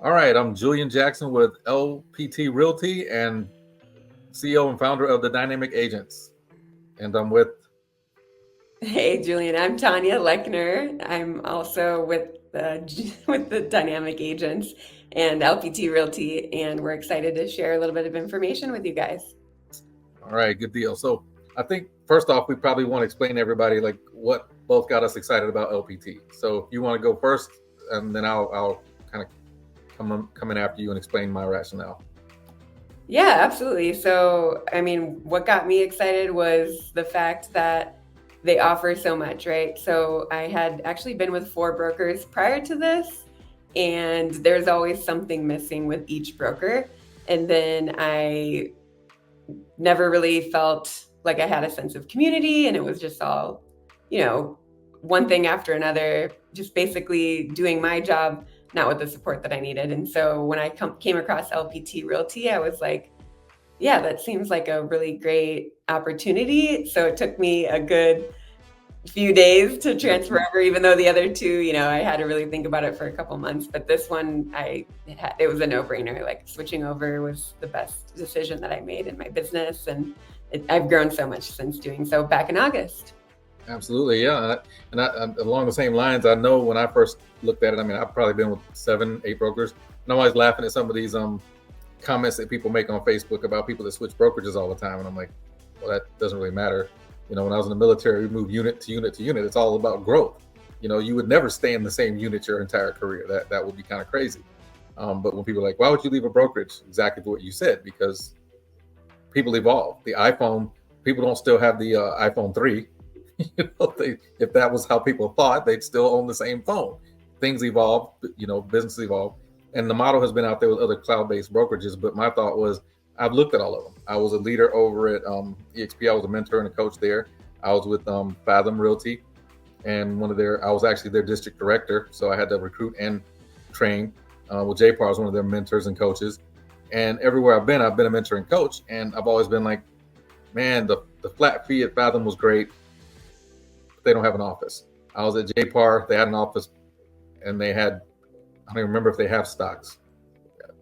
All right, I'm Julian Jackson with LPT Realty and CEO and founder of the Dynamic Agents. And I'm with, Hey, Julian. I'm Tanya Lechner. I'm also with the with the Dynamic Agents and LPT Realty, and we're excited to share a little bit of information with you guys. all right, good deal. So I think first off, we probably want to explain to everybody like what both got us excited about LPT. So if you want to go first, and then I'll kind of come in after you and explain my rationale. Yeah, absolutely. So, I mean, what got me excited was the fact that they offer so much, right? So, I had actually been with four brokers prior to this, and there's always something missing with each broker. And then I never really felt like I had a sense of community, and it was just all, you know, one thing after another, just basically doing my job, not with the support that I needed. And so when I came across LPT Realty, I was like, yeah, that seems like a really great opportunity. So it took me a good few days to Yeah, transfer over, even though the other two, I had to really think about it for a couple months. But this one, it was a no-brainer. Like switching over was the best decision that I made in my business, and I've grown so much since doing so back in August. absolutely. Yeah. Along the same lines, I know when I first looked at it, I mean, I've probably been with 7, 8 brokers. And I'm always laughing at some of these comments that people make on Facebook about people that switch brokerages all the time. And I'm like, well, that doesn't really matter. When I was in the military, we moved unit to unit to unit. It's all about growth. You would never stay in the same unit your entire career. That would be kind of crazy. But when people are like, why would you leave a brokerage? Exactly what you said, because people evolve. The iPhone, people don't still have the iPhone 3. If that was how people thought, they'd still own the same phone. Things evolve, business evolve. And the model has been out there with other cloud-based brokerages. But my thought was, I've looked at all of them. I was a leader over at EXP. I was a mentor and a coach there. I was with Fathom Realty, and I was actually their district director. So I had to recruit and train. Well, JPAR was one of their mentors and coaches. And everywhere I've been a mentor and coach. And I've always been like, man, the flat fee at Fathom was great, but they don't have an office. I was at JPAR. They had an office, and I don't even remember if they have stocks.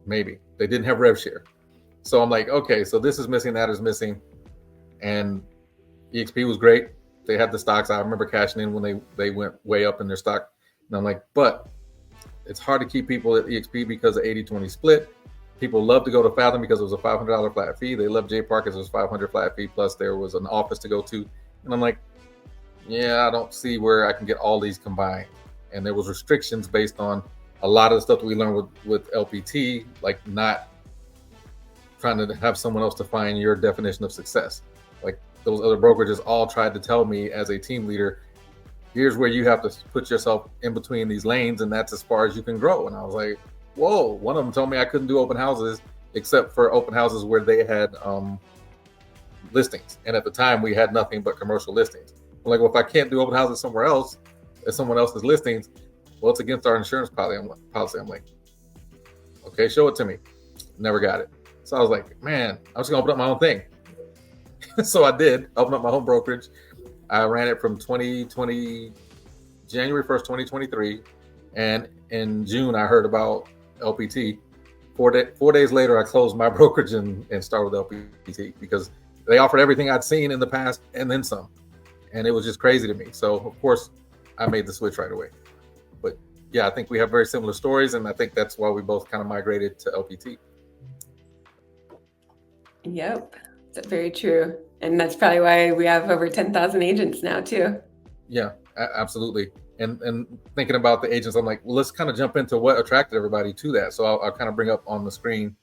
Maybe. They didn't have rev share. So I'm like, okay, so this is missing, that is missing. And EXP was great. They had the stocks. I remember cashing in when they went way up in their stock. And I'm like, but it's hard to keep people at EXP because of 80-20 split. People love to go to Fathom because it was a $500 flat fee. They love J Park because it was $500 flat fee, plus there was an office to go to. And I'm like, yeah, I don't see where I can get all these combined. And there was restrictions based on a lot of the stuff that we learned with LPT, like not trying to have someone else define your definition of success. Like those other brokerages all tried to tell me as a team leader, here's where you have to put yourself in between these lanes, and that's as far as you can grow. And I was like, whoa. One of them told me I couldn't do open houses except for open houses where they had listings. And at the time, we had nothing but commercial listings. I'm like, well, if I can't do open houses somewhere else, at someone else's listings, well, it's against our insurance policy. I'm like, okay, show it to me. Never got it. So I was like, man, I'm just gonna open up my own thing. So I did open up my home brokerage. I ran it from 2020, January 1st, 2023. And in June, I heard about LPT. 4 days later, I closed my brokerage and started with LPT because they offered everything I'd seen in the past and then some. And it was just crazy to me. So, of course, I made the switch right away. But yeah, I think we have very similar stories. And I think that's why we both kind of migrated to LPT. Yep, that's very true. And that's probably why we have over 10,000 agents now, too. Yeah, absolutely. And thinking about the agents, I'm like, well, let's kind of jump into what attracted everybody to that. So I'll kind of bring up on the screen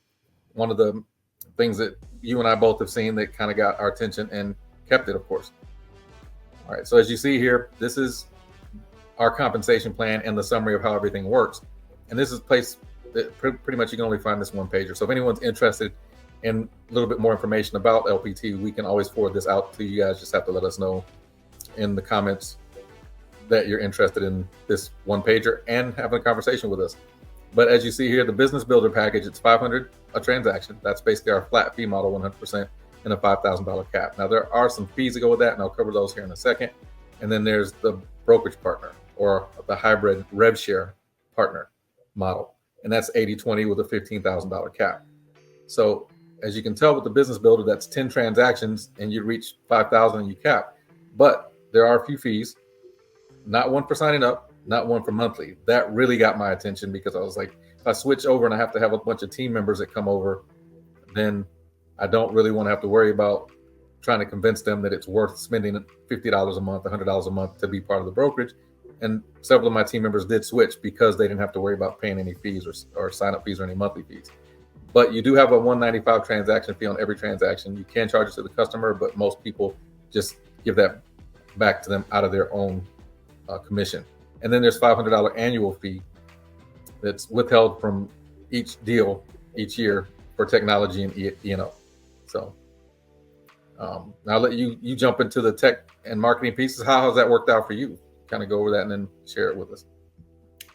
one of the things that you and I both have seen that kind of got our attention and kept it, of course. All right. So as you see here, this is our compensation plan and the summary of how everything works. And this is place that pretty much you can only find this one pager. So if anyone's interested in a little bit more information about LPT, we can always forward this out to you guys. Just have to let us know in the comments that you're interested in this one pager and having a conversation with us. But as you see here, the business builder package, it's $500 a transaction. That's basically our flat fee model, 100%, and a $5,000 cap. Now there are some fees that go with that, and I'll cover those here in a second. And then there's the brokerage partner or the hybrid rev share partner model. and that's 80/20 with a $15,000 cap. So as you can tell with the business builder, that's 10 transactions and you reach 5,000 and you cap. But there are a few fees, not one for signing up, not one for monthly. That really got my attention because I was like, if I switch over and I have to have a bunch of team members that come over, then I don't really want to have to worry about trying to convince them that it's worth spending $50 a month, $100 a month to be part of the brokerage. And several of my team members did switch because they didn't have to worry about paying any fees or sign up fees or any monthly fees. But you do have a $195 transaction fee on every transaction. You can charge it to the customer, but most people just give that back to them out of their own commission. And then there's $500 annual fee that's withheld from each deal each year for technology and E&O. So I'll let you jump into the tech and marketing pieces. How has that worked out for you? Kind of go over that and then share it with us.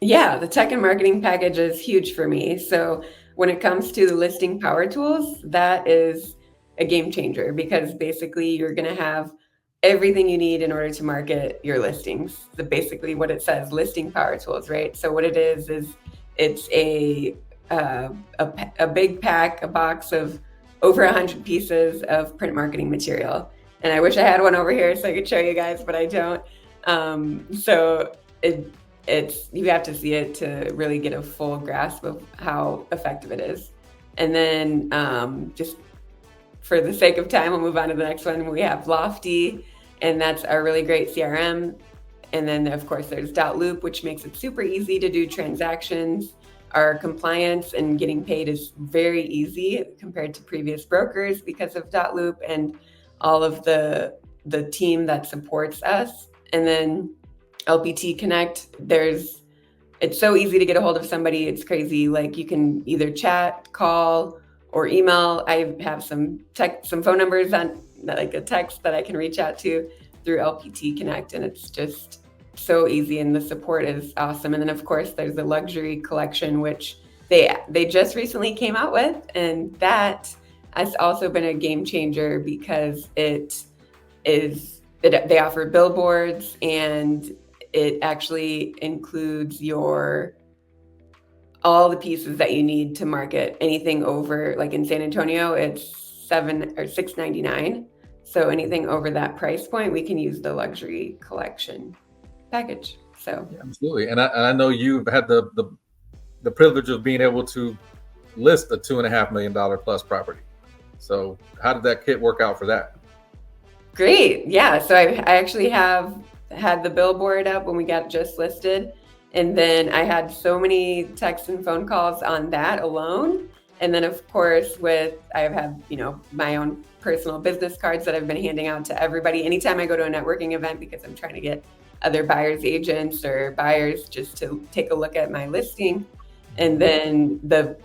Yeah, the tech and marketing package is huge for me. So when it comes to the listing power tools, that is a game changer because basically you're going to have everything you need in order to market your listings. So basically what it says, listing power tools, right? So what it is it's a big pack, a box of over 100 pieces of print marketing material. And I wish I had one over here so I could show you guys, but I don't. So it's you have to see it to really get a full grasp of how effective it is. And then just for the sake of time, we'll move on to the next one. We have Lofty, and that's our really great CRM. And then of course there's Loop, which makes it super easy to do transactions. Our compliance and getting paid is very easy compared to previous brokers because of Loop and all of the team that supports us. And then LPT Connect, it's so easy to get a hold of somebody. It's crazy. Like you can either chat, call, or email. I have some phone numbers on like a text that I can reach out to through LPT Connect, and it's just so easy, and the support is awesome. And then of course there's the luxury collection, which they just recently came out with, and that has also been a game changer because they offer billboards, and it actually includes all the pieces that you need to market anything over, like in San Antonio, it's $6.99. So anything over that price point, we can use the luxury collection package. So yeah, absolutely. And I know you've had the privilege of being able to list a $2.5 million plus property. So how did that kit work out for that? Great. Yeah. So I actually have had the billboard up when we got just listed. And then I had so many texts and phone calls on that alone. And then of course I have had, my own personal business cards that I've been handing out to everybody anytime I go to a networking event, because I'm trying to get other buyers agents or buyers just to take a look at my listing. And then the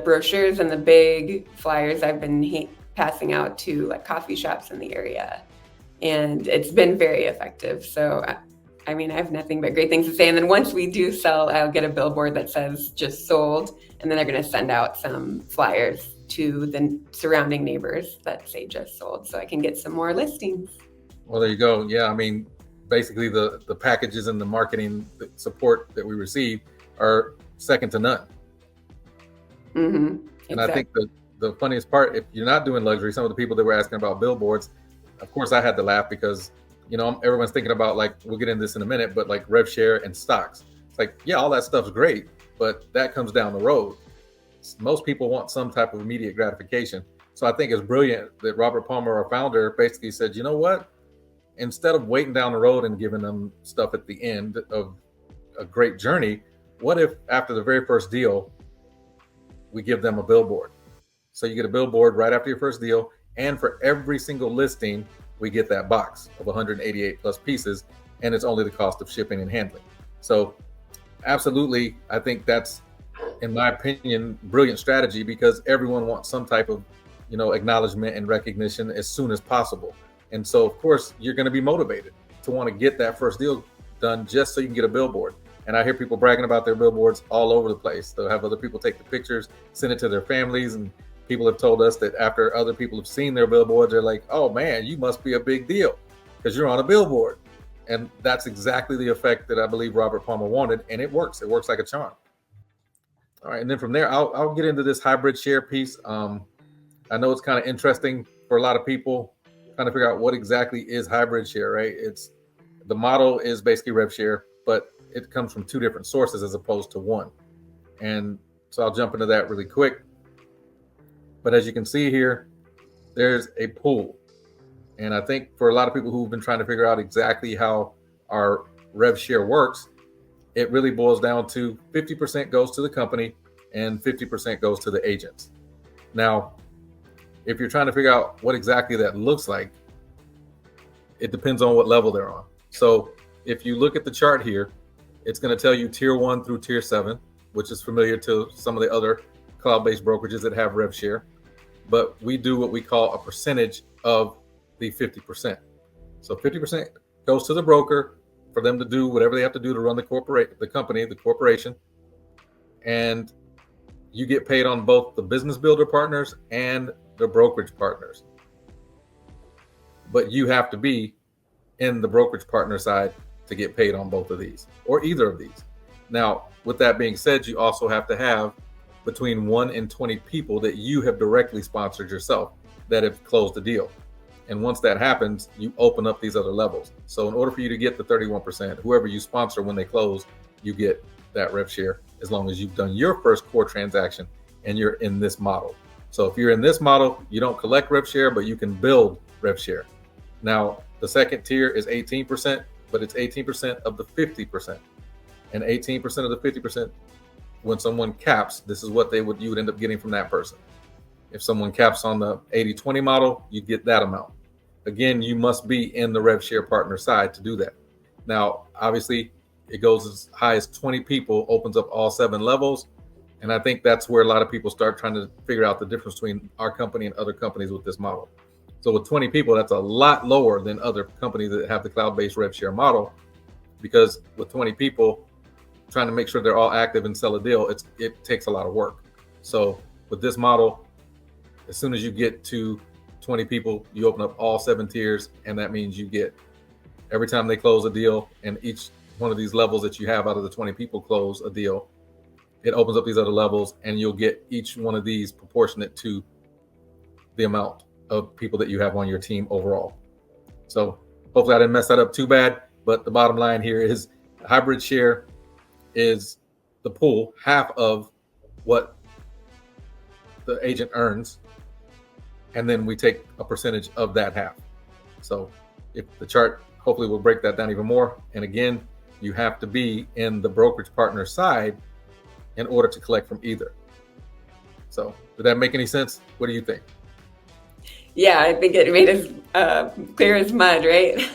brochures and the big flyers I've been passing out to like coffee shops in the area, and it's been very effective. So I have nothing but great things to say. And then once we do sell, I'll get a billboard that says just sold, and then they're going to send out some flyers to the surrounding neighbors that say just sold, so I can get some more listings. Well, there you go. Yeah, basically the packages and the marketing support that we receive are second to none. Mm-hmm. And exactly. I think the funniest part, if you're not doing luxury, some of the people that were asking about billboards, of course I had to laugh because everyone's thinking about, like, we'll get into this in a minute, but like rev share and stocks. It's like, yeah, all that stuff's great, but that comes down the road. Most people want some type of immediate gratification. So I think it's brilliant that Robert Palmer, our founder, basically said, you know what? Instead of waiting down the road and giving them stuff at the end of a great journey, what if after the very first deal, we give them a billboard? So you get a billboard right after your first deal, and for every single listing, we get that box of 188 plus pieces, and it's only the cost of shipping and handling. So absolutely, I think that's, in my opinion, brilliant strategy, because everyone wants some type of, acknowledgement and recognition as soon as possible. And so of course you're going to be motivated to want to get that first deal done just so you can get a billboard. And I hear people bragging about their billboards all over the place. They'll have other people take the pictures, send it to their families, and people have told us that after other people have seen their billboards, they're like, oh man, you must be a big deal because you're on a billboard. And that's exactly the effect that I believe Robert Palmer wanted, and it works. It works like a charm. All right, and then from there, I'll get into this hybrid share piece. I know it's kind of interesting for a lot of people trying to figure out what exactly is hybrid share, right? It's the model is basically rev share, but it comes from two different sources as opposed to one. And so I'll jump into that really quick. But as you can see here, there's a pool. And I think for a lot of people who've been trying to figure out exactly how our rev share works, it really boils down to 50% goes to the company and 50% goes to the agents. Now, if you're trying to figure out what exactly that looks like, it depends on what level they're on. So if you look at the chart here, it's going to tell you tier 1 through tier 7, which is familiar to some of the other cloud-based brokerages that have rev share. But we do what we call a percentage of the 50%. So 50% goes to the broker for them to do whatever they have to do to run the company, the corporation. And you get paid on both the business builder partners and the brokerage partners. But you have to be in the brokerage partner side to get paid on both of these or either of these. Now, with that being said, you also have to have between 1 and 20 people that you have directly sponsored yourself that have closed the deal. And once that happens, you open up these other levels. So in order for you to get the 31%, whoever you sponsor when they close, you get that rev share as long as you've done your first core transaction and you're in this model. So if you're in this model, you don't collect rev share, but you can build rev share. Now, the second tier is 18%, but it's 18% of the 50%. And 18% of the 50%, when someone caps, this is what you would end up getting from that person. If someone caps on the 80-20 model, you get that amount. Again, you must be in the rev share partner side to do that. Now, obviously, it goes as high as 20 people, opens up all 7 levels. And I think that's where a lot of people start trying to figure out the difference between our company and other companies with this model. So with 20 people, that's a lot lower than other companies that have the cloud-based rev share model, because with 20 people, trying to make sure they're all active and sell a deal, it takes a lot of work. So with this model, as soon as you get to 20 people, you open up all 7 tiers, and that means you get, every time they close a deal, and each one of these levels that you have out of the 20 people close a deal, it opens up these other levels, and you'll get each one of these proportionate to the amount of people that you have on your team overall. So hopefully I didn't mess that up too bad, but the bottom line here is hybrid share is the pool, half of what the agent earns, and then we take a percentage of that half. So if the chart hopefully will break that down even more. And again, you have to be in the brokerage partner side in order to collect from either. So did that make any sense? What do you think? Yeah, I think it made us clear as mud, right?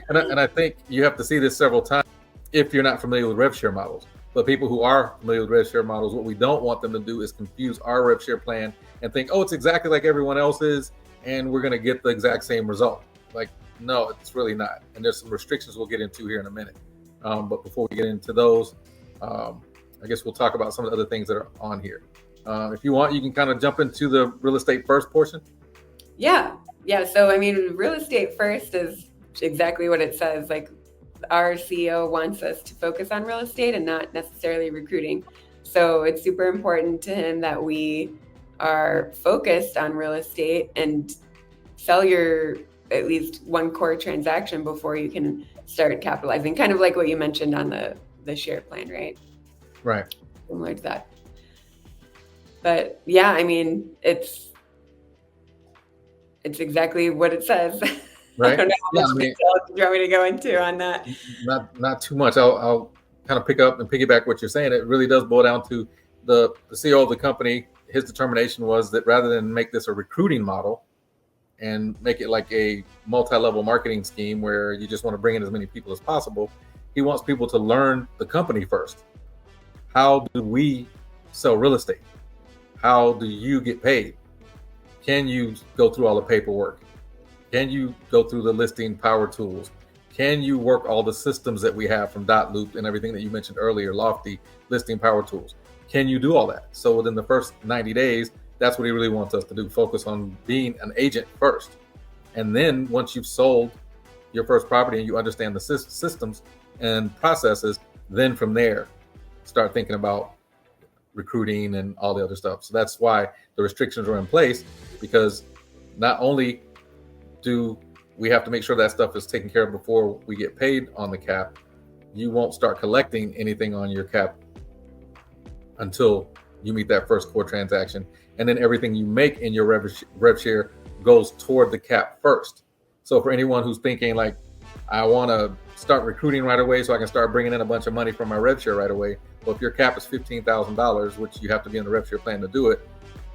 And I think you have to see this several times if you're not familiar with rev share models. But people who are familiar with rev share models, what we don't want them to do is confuse our rev share plan and think, oh, it's exactly like everyone else's, and we're going to get the exact same result. Like, no, it's really not. And there's some restrictions we'll get into here in a minute. But before we get into those, I guess we'll talk about some of the other things that are on here. If you want, you can kind of jump into the real estate first portion. Yeah. So, I mean, real estate first is exactly what it says. Like, our CEO wants us to focus on real estate and not necessarily recruiting. So it's super important to him that we are focused on real estate and sell your at least one core transaction before you can start capitalizing. Kind of like what you mentioned on the share plan, right? Right. Similar to that. But yeah, I mean, it's exactly what it says. Right. I don't know how much detail you want me to go into on that. Not too much. I'll kind of pick up and piggyback what you're saying. It really does boil down to the CEO of the company. His determination was that rather than make this a recruiting model and make it like a multi-level marketing scheme where you just want to bring in as many people as possible, he wants people to learn the company first. How do we sell real estate? How do you get paid? Can you go through all the paperwork? Can you go through the listing power tools? Can you work all the systems that we have from Dot Loop and everything that you mentioned earlier, Lofty, listing power tools? Can you do all that? So within the first 90 days, that's what he really wants us to do. Focus on being an agent first. And then once you've sold your first property and you understand the systems and processes, then from there, start thinking about recruiting and all the other stuff. So that's why the restrictions are in place, because not only do we have to make sure that stuff is taken care of before we get paid on the cap, you won't start collecting anything on your cap until you meet that first core transaction. And then everything you make in your rev share goes toward the cap first. So for anyone who's thinking like, I want to start recruiting right away so I can start bringing in a bunch of money from my rev share right away. Well, if your cap is $15,000, which you have to be in the rev share plan to do it,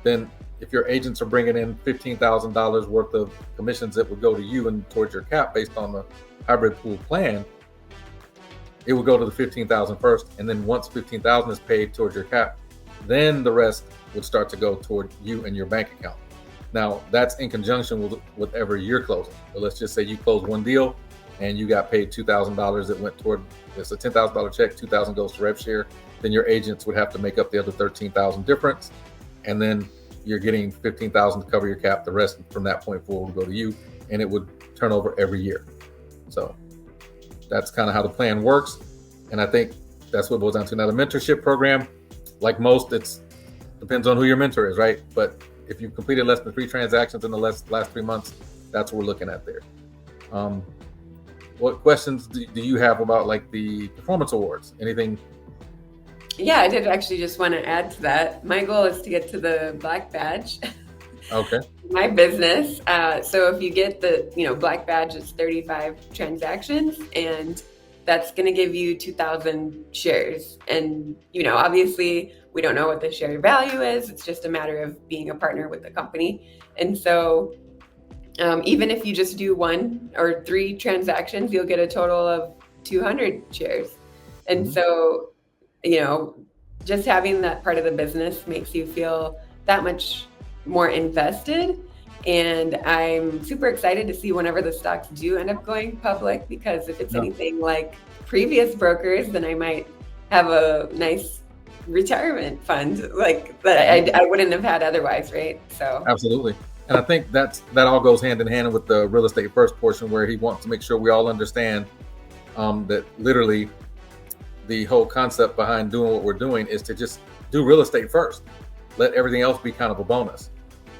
then if your agents are bringing in $15,000 worth of commissions that would go to you and towards your cap based on the hybrid pool plan, it would go to the 15,000 first, and then once 15,000 is paid towards your cap, then the rest would start to go toward you and your bank account. Now that's in conjunction with whatever you're closing. But let's just say you close one deal and you got paid $2,000 that went toward, it's a $10,000 check, $2,000 goes to rev share. Then your agents would have to make up the other $13,000 difference, and then you're getting $15,000 to cover your cap. The rest from that point forward would go to you, and it would turn over every year. So that's kind of how the plan works. And I think that's what it boils down to. Now the mentorship program, like most, it's depends on who your mentor is, right? But if you've completed less than 3 transactions in the last 3 months, that's what we're looking at there. What questions do you have about like the performance awards? Anything? Yeah, I did actually just want to add to that. My goal is to get to the black badge. Okay. My business. So if you get the, black badge, it's 35 transactions, and that's going to give you 2,000 shares. And, obviously we don't know what the share value is. It's just a matter of being a partner with the company. And so even if you just do 1 or 3 transactions, you'll get a total of 200 shares. And so, just having that part of the business makes you feel that much more invested. And I'm super excited to see whenever the stocks do end up going public, because if it's anything like previous brokers, then I might have a nice retirement fund like that I wouldn't have had otherwise, right? So absolutely. And I think that all goes hand in hand with the real estate first portion, where he wants to make sure we all understand that literally the whole concept behind doing what we're doing is to just do real estate first. Let everything else be kind of a bonus.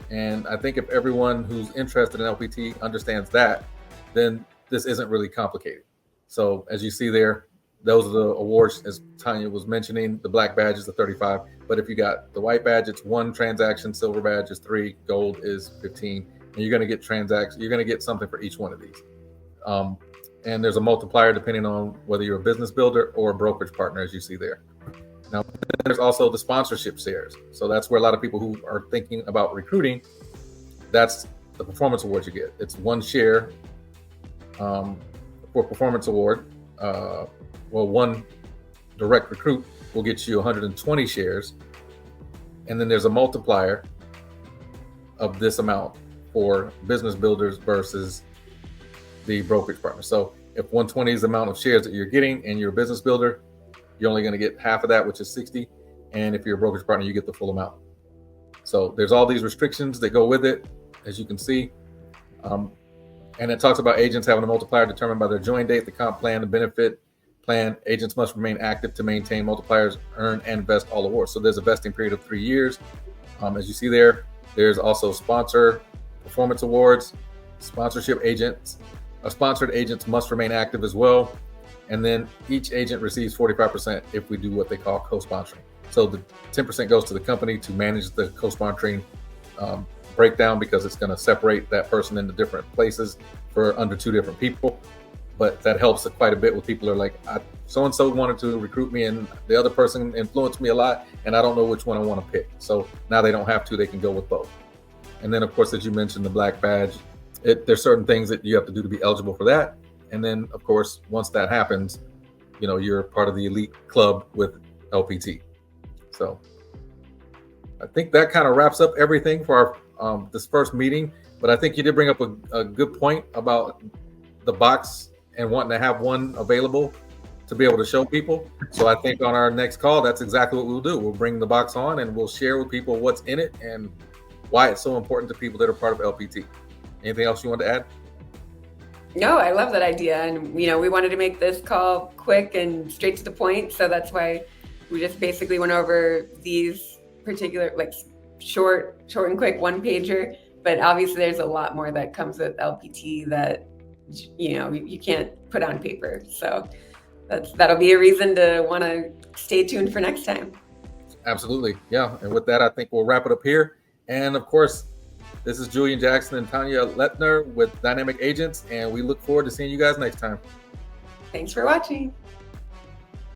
And I think if everyone who's interested in LPT understands that, then this isn't really complicated. So as you see there, those are the awards, as Tanya was mentioning. The black badge is the 35, but if you got the white badge, it's 1 transaction, silver badge is 3, gold is 15, and you're going to get you're going to get something for each one of these. And there's a multiplier depending on whether you're a business builder or a brokerage partner, as you see there. Now, there's also the sponsorship shares. So that's where a lot of people who are thinking about recruiting, that's the performance award you get. It's 1 share for performance award. 1 direct recruit will get you 120 shares. And then there's a multiplier of this amount for business builders versus the brokerage partner. So if 120 is the amount of shares that you're getting and you're a business builder, you're only going to get half of that, which is 60. And if you're a brokerage partner, you get the full amount. So there's all these restrictions that go with it, as you can see. And it talks about agents having a multiplier determined by their join date, the comp plan, the benefit plan. Agents must remain active to maintain multipliers, earn and vest all awards. So there's a vesting period of 3 years. As you see there, there's also sponsor performance awards, sponsorship agents. Sponsored agents must remain active as well. And then each agent receives 45% if we do what they call co-sponsoring. So the 10% goes to the company to manage the co-sponsoring breakdown, because it's going to separate that person into different places for under 2 different people. But that helps quite a bit with people who are like, so-and-so wanted to recruit me and the other person influenced me a lot, and I don't know which one I want to pick. So now they don't have to, they can go with both. And then, of course, as you mentioned, the black badge, there's certain things that you have to do to be eligible for that. And then, of course, once that happens, you're part of the elite club with LPT. So I think that kind of wraps up everything for our this first meeting. But I think you did bring up a good point about the box and wanting to have one available to be able to show people. So I think on our next call, that's exactly what we'll do. We'll bring the box on and we'll share with people what's in it and why it's so important to people that are part of LPT. Anything else you want to add? No, I love that idea. And, we wanted to make this call quick and straight to the point. So that's why we just basically went over these particular, like, short and quick one pager. But obviously, there's a lot more that comes with LPT that you can't put on paper. So that'll be a reason to want to stay tuned for next time. Absolutely. Yeah. And with that, I think we'll wrap it up here. And of course, this is Julian Jackson and Tanya Letner with Dynamic Agents, and we look forward to seeing you guys next time. Thanks for watching.